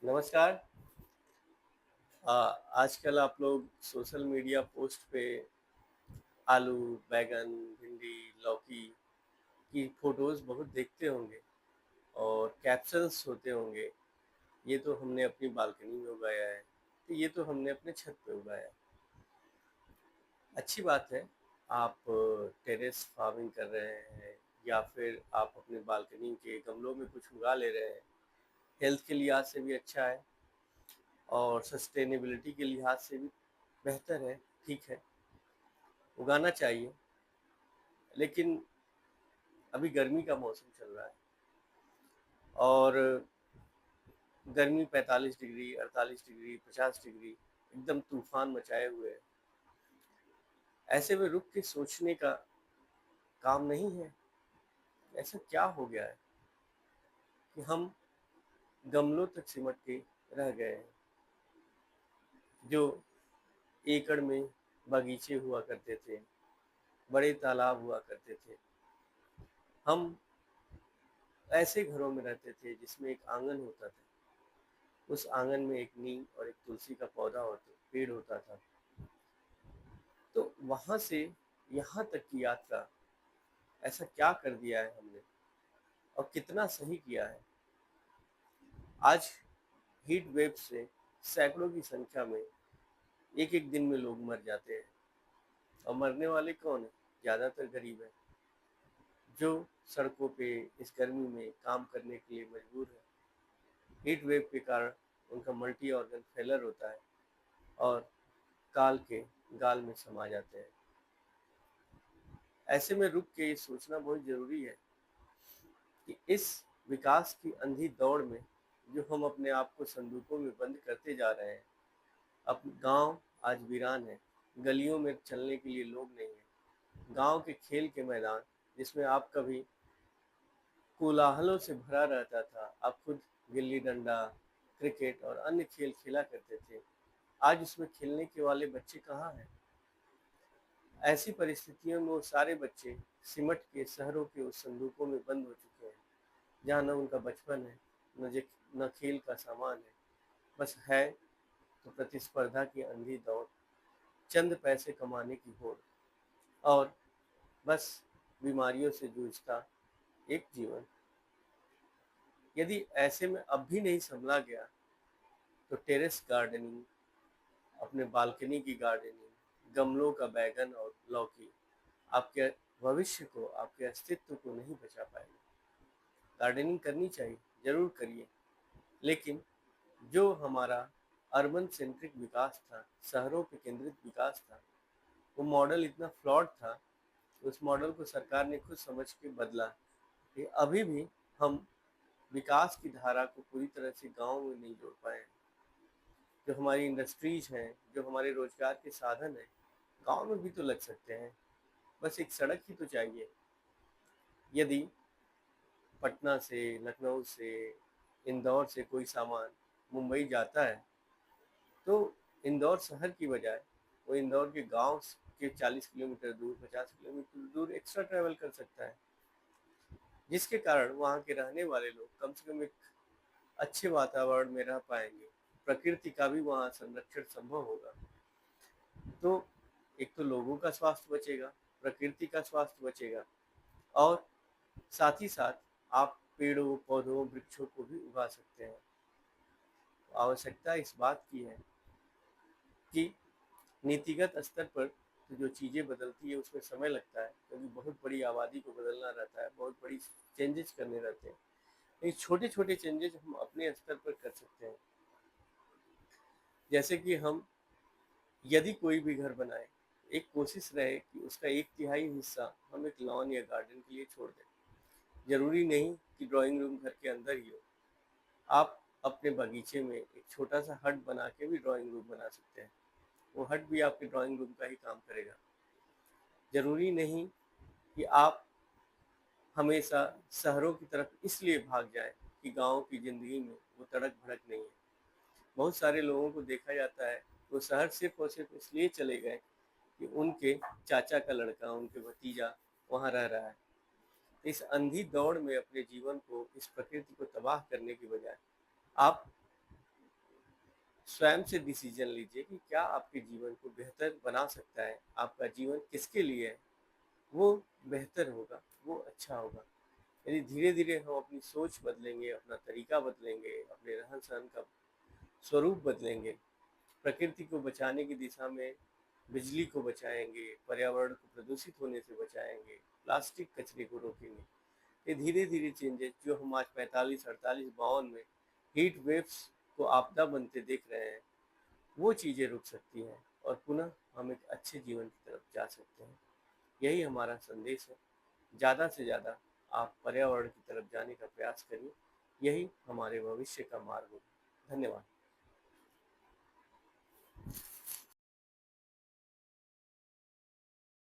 नमस्कार। अ, आजकल आप लोग सोशल मीडिया पोस्ट पे आलू, बैंगन, भिंडी, लौकी की फोटोज़ बहुत देखते होंगे और कैप्शंस होते होंगे, ये तो हमने अपनी बालकनी में उगाया है, तो ये तो हमने अपने छत पे उगाया है। अच्छी बात है, आप टेरेस फार्मिंग कर रहे हैं या फिर आप अपने बालकनी के गमलों में कुछ उगा ले रहे हैं। हेल्थ के लिहाज से भी अच्छा है और सस्टेनेबिलिटी के लिहाज से भी बेहतर है, ठीक है, उगाना चाहिए। लेकिन अभी गर्मी का मौसम चल रहा है और गर्मी 45 डिग्री, 48 डिग्री, 50 डिग्री एकदम तूफान मचाए हुए है। ऐसे में रुक के सोचने का काम नहीं है। ऐसा क्या हो गया है कि हम गमलों तक सिमट के रह गए हैं। जो एकड़ में बगीचे हुआ करते थे, बड़े तालाब हुआ करते थे, हम ऐसे घरों में रहते थे जिसमें एक आंगन होता था। उस आंगन में एक नीम और एक तुलसी का पौधा होता पेड़ होता था। तो वहां से यहाँ तक की यात्रा ऐसा क्या कर दिया है हमने और कितना सही किया है। आज हीट वेव से सैकड़ों की संख्या में एक एक दिन में लोग मर जाते हैं और मरने वाले कौन है? ज्यादातर गरीब है जो सड़कों पे इस गर्मी में काम करने के लिए मजबूर है। हीट वेव के कारण उनका मल्टी ऑर्गन फेलर होता है और काल के गाल में समा जाते हैं। ऐसे में रुक के ये सोचना बहुत जरूरी है कि इस विकास की अंधी दौड़ में जो हम अपने आप को संदूकों में बंद करते जा रहे हैं। अब गांव आज वीरान है, गलियों में चलने के लिए लोग नहीं है। गांव के खेल के मैदान जिसमें आप कभी कोलाहलों से भरा रहता था, आप खुद गिल्ली डंडा, क्रिकेट और अन्य खेल खेला करते थे, आज उसमें खेलने के वाले बच्चे कहाँ हैं? ऐसी परिस्थितियों में वो सारे बच्चे सिमट के शहरों के उस संदूकों में बंद हो चुके हैं जहाँ न उनका बचपन है, न खेल का सामान है। बस है तो प्रतिस्पर्धा की अंधी दौड़, चंद पैसे कमाने की होड़ और बस बीमारियों से जूझता एक जीवन। यदि ऐसे में अब भी नहीं संभला गया तो टेरेस गार्डनिंग, अपने बालकनी की गार्डनिंग, गमलों का बैगन और लौकी आपके भविष्य को, आपके अस्तित्व को नहीं बचा पाएगी। गार्डनिंग करनी चाहिए, जरूर करिए, लेकिन जो हमारा अर्बन सेंट्रिक विकास था, शहरों पे केंद्रित विकास था, वो मॉडल इतना फ्लॉड था, उस मॉडल को सरकार ने खुद समझ के बदला कि अभी भी हम विकास की धारा को पूरी तरह से गाँव में नहीं जोड़ पाए। जो हमारी इंडस्ट्रीज हैं, जो हमारे रोजगार के साधन हैं, गाँव में भी तो लग सकते हैं। बस एक सड़क ही तो चाहिए। यदि पटना से, लखनऊ से, इंदौर से कोई सामान मुंबई जाता है तो इंदौर शहर की बजाय वो इंदौर के गांव के 40 किलोमीटर दूर, 50 किलोमीटर दूर एक्स्ट्रा ट्रैवल कर सकता है, जिसके कारण वहाँ के रहने वाले लोग कम से कम एक अच्छे वातावरण में रह पाएंगे। प्रकृति का भी वहाँ संरक्षण संभव होगा। तो एक तो लोगों का स्वास्थ्य बचेगा, प्रकृति का स्वास्थ्य बचेगा और साथ ही साथ आप पेड़ों, पौधों, वृक्षों को भी उगा सकते हैं। तो आवश्यकता इस बात की है कि नीतिगत स्तर पर तो जो चीज़ें बदलती है उसमें समय लगता है, क्योंकि बहुत बड़ी आबादी को बदलना रहता है, बहुत बड़ी चेंजेस करने रहते हैं। लेकिन छोटे छोटे चेंजेस हम अपने स्तर पर कर सकते हैं। जैसे कि हम यदि कोई भी घर बनाए, एक कोशिश रहे कि उसका 1/3 हिस्सा हम एक लॉन या गार्डन के लिए छोड़ दें। जरूरी नहीं कि ड्राइंग रूम घर के अंदर ही हो, आप अपने बगीचे में एक छोटा सा हट बना के भी ड्राइंग रूम बना सकते हैं। वो हट भी आपके ड्राइंग रूम का ही काम करेगा। जरूरी नहीं कि आप हमेशा शहरों की तरफ इसलिए भाग जाएं कि गाँव की ज़िंदगी में वो तड़क भड़क नहीं है। बहुत सारे लोगों को देखा जाता है वो शहर सिर्फ और सिर्फ इसलिए चले गए कि उनके चाचा का लड़का, उनके भतीजा वहाँ रह रहा है। इस अंधी दौड़ में अपने जीवन को, इस प्रकृति को तबाह करने की बजाय आप स्वयं से डिसीजन लीजिए कि क्या आपके जीवन को बेहतर बना सकता है, आपका जीवन किसके लिए है, वो बेहतर होगा, वो अच्छा होगा। यदि धीरे धीरे हम अपनी सोच बदलेंगे, अपना तरीका बदलेंगे, अपने रहन सहन का स्वरूप बदलेंगे, प्रकृति को बचाने की दिशा में बिजली को बचाएंगे, पर्यावरण को प्रदूषित होने से बचाएंगे, प्लास्टिक कचरे को रोकेंगे, ये धीरे धीरे चेंजेस जो हम आज 45, 48, 52 में हीट वेव्स को आपदा बनते देख रहे हैं, वो चीज़ें रुक सकती हैं और पुनः हम एक अच्छे जीवन की तरफ जा सकते हैं। यही हमारा संदेश है। ज़्यादा से ज़्यादा आप पर्यावरण की तरफ जाने का प्रयास करिए, यही हमारे भविष्य का मार्ग होगा। धन्यवाद।